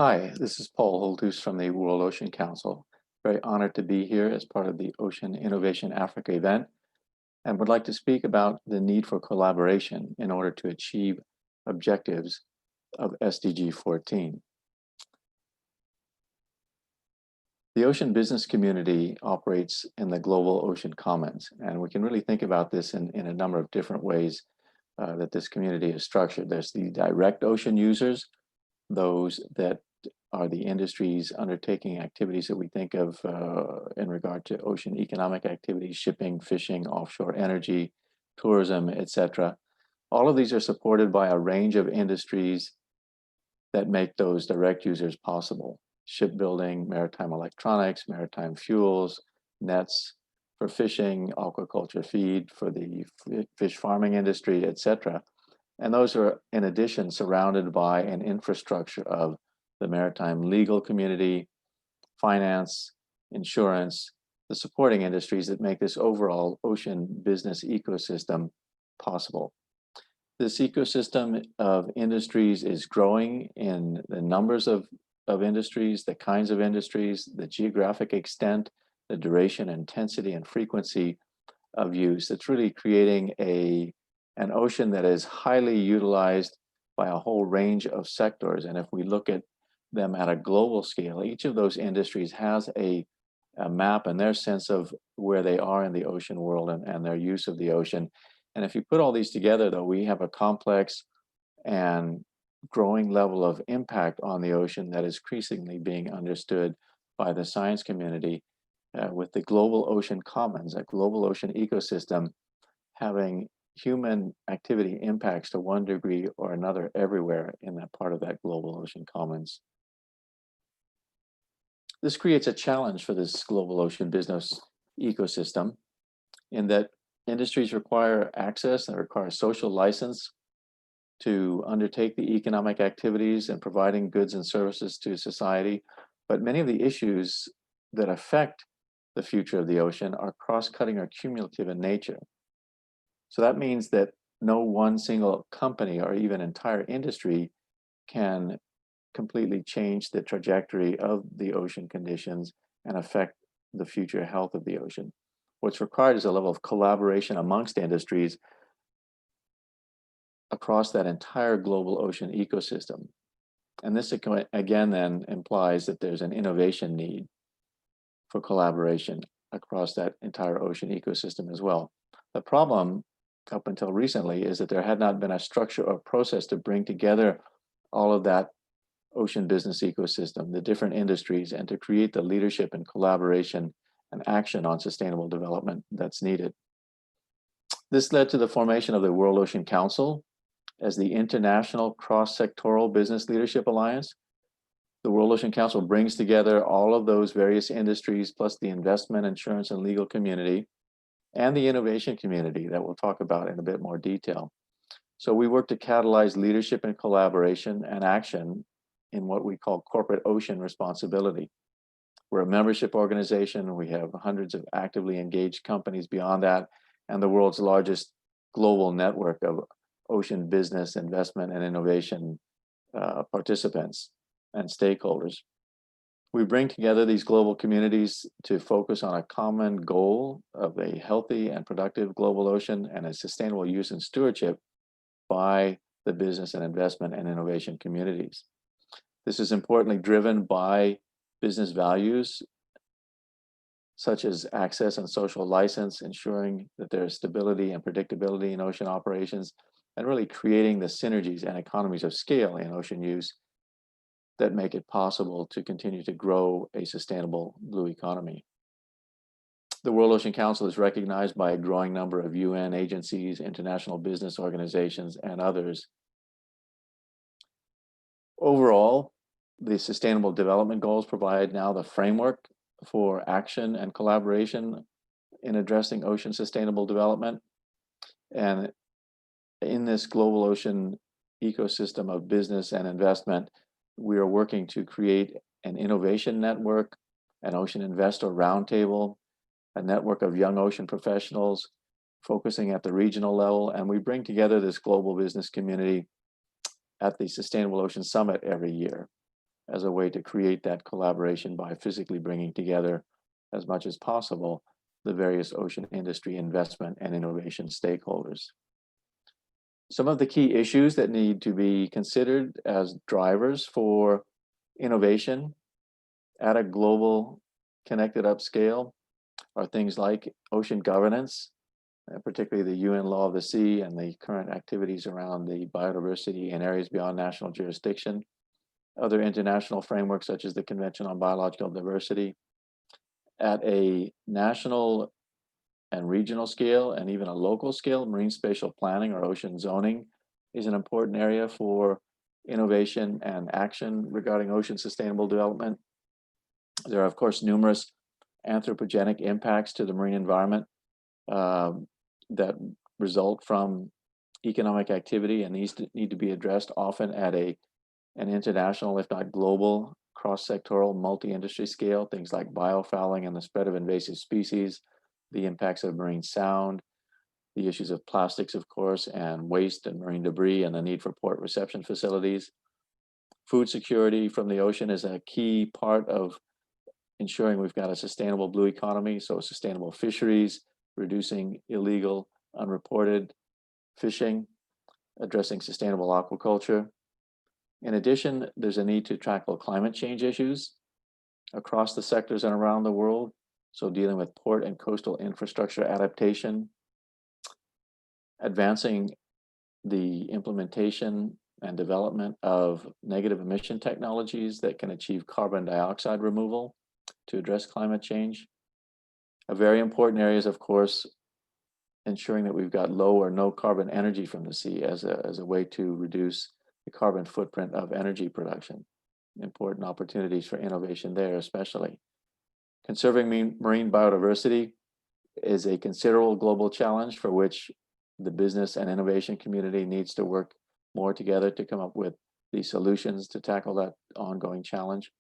Hi, this is Paul Holthus from the World Ocean Council. Very honored to be here as part of the Ocean Innovation Africa event, and would like to speak about the need for collaboration in order to achieve objectives of SDG 14. The ocean business community operates in the global ocean commons, and we can really think about this in a number of different ways that this community is structured. There's the direct ocean users, those that are the industries undertaking activities that we think of in regard to ocean economic activities, shipping, fishing, offshore energy, tourism, etc. All of these are supported by a range of industries that make those direct users possible. Shipbuilding, maritime electronics, maritime fuels, nets for fishing, aquaculture feed for the fish farming industry, etc. And those are, in addition, surrounded by an infrastructure of the maritime legal community, finance, insurance, the supporting industries that make this overall ocean business ecosystem possible. This ecosystem of industries is growing in the numbers of industries, the kinds of industries, the geographic extent, the duration, intensity, and frequency of use. It's really creating an ocean that is highly utilized by a whole range of sectors. And if we look at them at a global scale, each of those industries has a map and their sense of where they are in the ocean world and their use of the ocean. And if you put all these together, though, we have a complex and growing level of impact on the ocean that is increasingly being understood by the science community with the global ocean commons, a global ocean ecosystem having human activity impacts to one degree or another everywhere in that part of that global ocean commons. This creates a challenge for this global ocean business ecosystem in that industries require access and require social license to undertake the economic activities and providing goods and services to society. But many of the issues that affect the future of the ocean are cross-cutting or cumulative in nature. So that means that no one single company or even entire industry can completely change the trajectory of the ocean conditions and affect the future health of the ocean. What's required is a level of collaboration amongst industries across that entire global ocean ecosystem. And this again then implies that there's an innovation need for collaboration across that entire ocean ecosystem as well. The problem up until recently is that there had not been a structure or process to bring together all of that ocean business ecosystem, the different industries, and to create the leadership and collaboration and action on sustainable development that's needed. This led to the formation of the World Ocean Council as the international cross-sectoral business leadership alliance. The World Ocean Council brings together all of those various industries, plus the investment, insurance, and legal community, and the innovation community that we'll talk about in a bit more detail. So we work to catalyze leadership and collaboration and action in what we call corporate ocean responsibility. We're a membership organization. We have hundreds of actively engaged companies beyond that, and the world's largest global network of ocean business, investment, and innovation participants and stakeholders. We bring together these global communities to focus on a common goal of a healthy and productive global ocean and a sustainable use and stewardship by the business and investment and innovation communities. This is importantly driven by business values such as access and social license, ensuring that there is stability and predictability in ocean operations, and really creating the synergies and economies of scale in ocean use that make it possible to continue to grow a sustainable blue economy. The World Ocean Council is recognized by a growing number of UN agencies, international business organizations, and others. Overall, the Sustainable Development Goals provide now the framework for action and collaboration in addressing ocean sustainable development. And in this global ocean ecosystem of business and investment, we are working to create an innovation network, an ocean investor roundtable, a network of young ocean professionals focusing at the regional level, and we bring together this global business community at the Sustainable Ocean Summit every year. as a way to create that collaboration by physically bringing together as much as possible the various ocean industry investment and innovation stakeholders. Some of the key issues that need to be considered as drivers for innovation at a global connected up scale are things like ocean governance, particularly the UN Law of the Sea and the current activities around the biodiversity in areas beyond national jurisdiction, other international frameworks such as the Convention on Biological Diversity. At a national and regional scale, and even a local scale, marine spatial planning or ocean zoning is an important area for innovation and action regarding ocean sustainable development. There are, of course, numerous anthropogenic impacts to the marine environment that result from economic activity, and these need to be addressed often at an international, if not global, cross-sectoral, multi-industry scale, things like biofouling and the spread of invasive species, the impacts of marine sound, the issues of plastics, of course, and waste and marine debris, and the need for port reception facilities. Food security from the ocean is a key part of ensuring we've got a sustainable blue economy, so sustainable fisheries, reducing illegal, unreported fishing, addressing sustainable aquaculture. In addition, there's a need to tackle climate change issues across the sectors and around the world. So dealing with port and coastal infrastructure adaptation, advancing the implementation and development of negative emission technologies that can achieve carbon dioxide removal to address climate change. A very important area is, of course, ensuring that we've got low or no carbon energy from the sea as a way to reduce the carbon footprint of energy production. Important opportunities for innovation there, especially. Conserving marine biodiversity is a considerable global challenge for which the business and innovation community needs to work more together to come up with the solutions to tackle that ongoing challenge.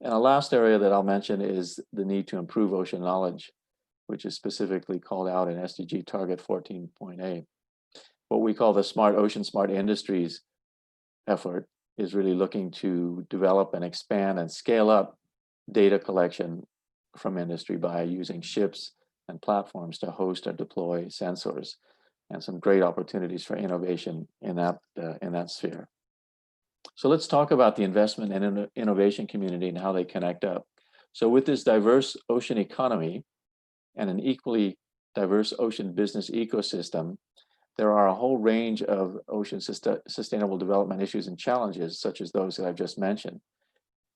And a last area that I'll mention is the need to improve ocean knowledge, which is specifically called out in SDG Target 14.8. What we call the Smart Ocean, Smart Industries effort is really looking to develop and expand and scale up data collection from industry by using ships and platforms to host or deploy sensors, and some great opportunities for innovation in that sphere. So let's talk about the investment and innovation community and how they connect up. So with this diverse ocean economy and an equally diverse ocean business ecosystem, there are a whole range of ocean sustainable development issues and challenges, such as those that I've just mentioned.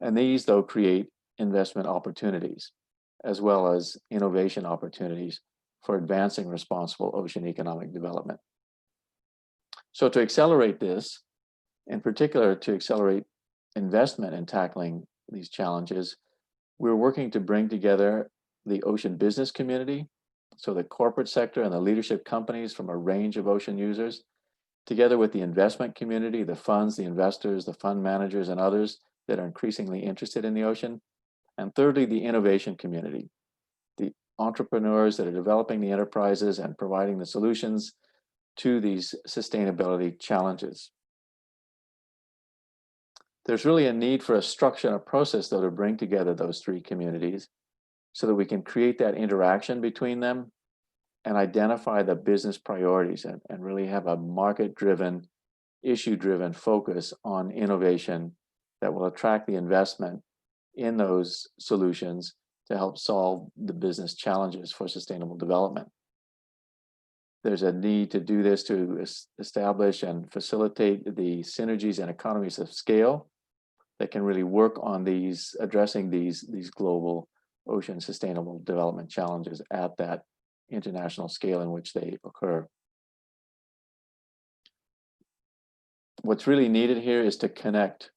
And these, though, create investment opportunities, as well as innovation opportunities for advancing responsible ocean economic development. So to accelerate this, in particular to accelerate investment in tackling these challenges, we're working to bring together the ocean business community, so the corporate sector and the leadership companies from a range of ocean users, together with the investment community, the funds, the investors, the fund managers, and others that are increasingly interested in the ocean. And thirdly, the innovation community, the entrepreneurs that are developing the enterprises and providing the solutions to these sustainability challenges. There's really a need for a structure and a process, though, to bring together those three communities so that we can create that interaction between them and identify the business priorities and really have a market-driven, issue-driven focus on innovation that will attract the investment in those solutions to help solve the business challenges for sustainable development. There's a need to do this to establish and facilitate the synergies and economies of scale that can really work on addressing these global ocean sustainable development challenges at that international scale in which they occur. What's really needed here is to connect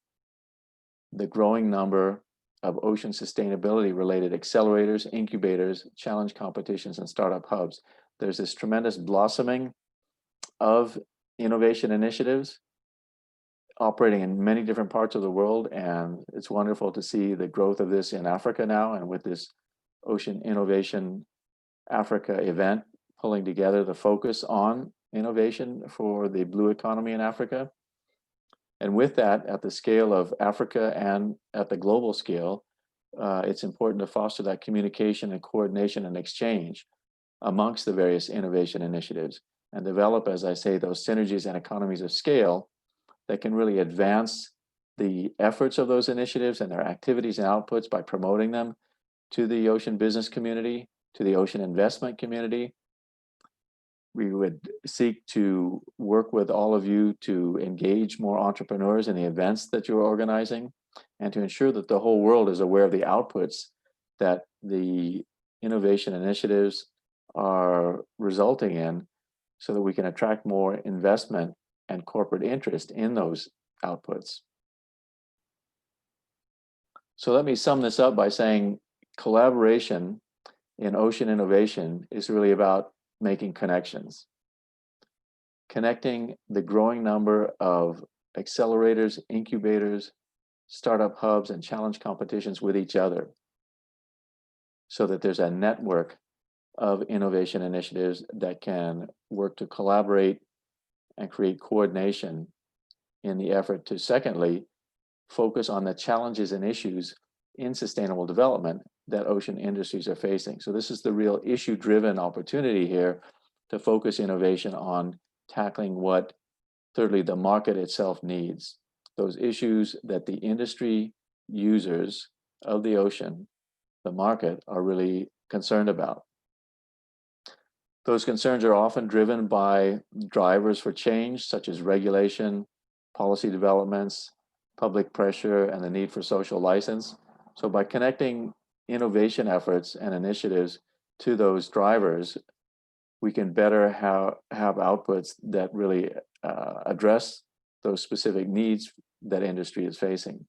the growing number of ocean sustainability related accelerators, incubators, challenge competitions, and startup hubs. There's this tremendous blossoming of innovation initiatives operating in many different parts of the world, and it's wonderful to see the growth of this in Africa now, and with this Ocean Innovation Africa event pulling together the focus on innovation for the blue economy in Africa. And with that, at the scale of Africa and at the global scale, it's important to foster that communication and coordination and exchange amongst the various innovation initiatives and develop, as I say, those synergies and economies of scale that can really advance the efforts of those initiatives and their activities and outputs by promoting them to the ocean business community, to the ocean investment community. We would seek to work with all of you to engage more entrepreneurs in the events that you're organizing and to ensure that the whole world is aware of the outputs that the innovation initiatives are resulting in so that we can attract more investment and corporate interest in those outputs. So let me sum this up by saying collaboration in ocean innovation is really about making connections. Connecting the growing number of accelerators, incubators, startup hubs, and challenge competitions with each other so that there's a network of innovation initiatives that can work to collaborate and create coordination in the effort to, secondly, focus on the challenges and issues in sustainable development that ocean industries are facing. So this is the real issue-driven opportunity here to focus innovation on tackling what, thirdly, the market itself needs. Those issues that the industry users of the ocean, the market, are really concerned about. Those concerns are often driven by drivers for change, such as regulation, policy developments, public pressure, and the need for social license. So by connecting innovation efforts and initiatives to those drivers, we can better have outputs that really address those specific needs that industry is facing.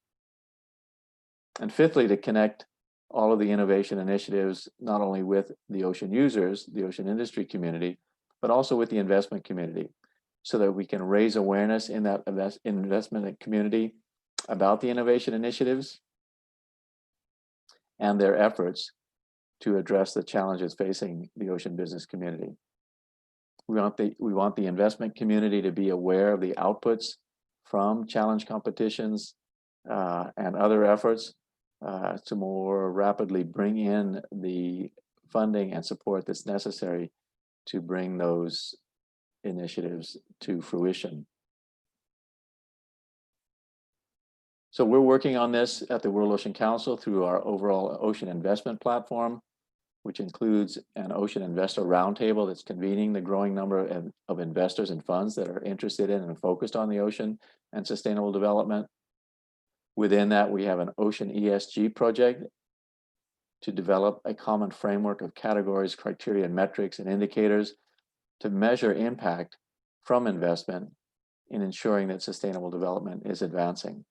And fifthly, to connect all of the innovation initiatives, not only with the ocean users, the ocean industry community, but also with the investment community, so that we can raise awareness in that investment community about the innovation initiatives and their efforts to address the challenges facing the ocean business community. We want the investment community to be aware of the outputs from challenge competitions and other efforts to more rapidly bring in the funding and support that's necessary to bring those initiatives to fruition. So we're working on this at the World Ocean Council through our overall ocean investment platform, which includes an ocean investor roundtable that's convening the growing number of investors and funds that are interested in and focused on the ocean and sustainable development. Within that, we have an ocean ESG project to develop a common framework of categories, criteria, and metrics and indicators to measure impact from investment in ensuring that sustainable development is advancing.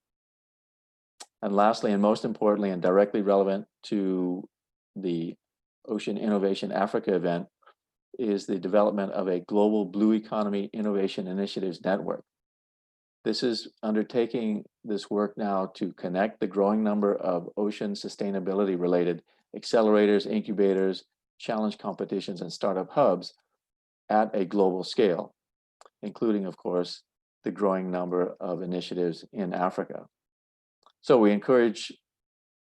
And lastly, and most importantly, and directly relevant to the Ocean Innovation Africa event, is the development of a global blue economy innovation initiatives network. This is undertaking this work now to connect the growing number of ocean sustainability related accelerators, incubators, challenge competitions, and startup hubs at a global scale, including, of course, the growing number of initiatives in Africa. So we encourage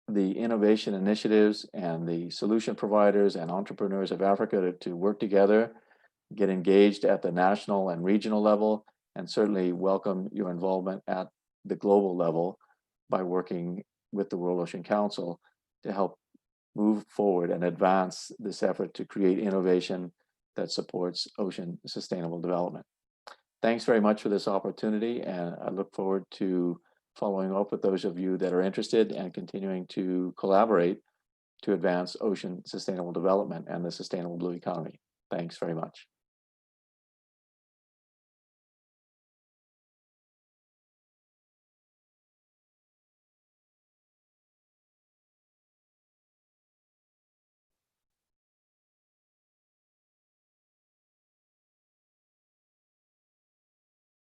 the innovation initiatives and the solution providers and entrepreneurs of Africa to work together, get engaged at the national and regional level, and certainly welcome your involvement at the global level by working with the World Ocean Council to help move forward and advance this effort to create innovation that supports ocean sustainable development. Thanks very much for this opportunity, and I look forward to following up with those of you that are interested and continuing to collaborate to advance ocean sustainable development and the sustainable blue economy. Thanks very much.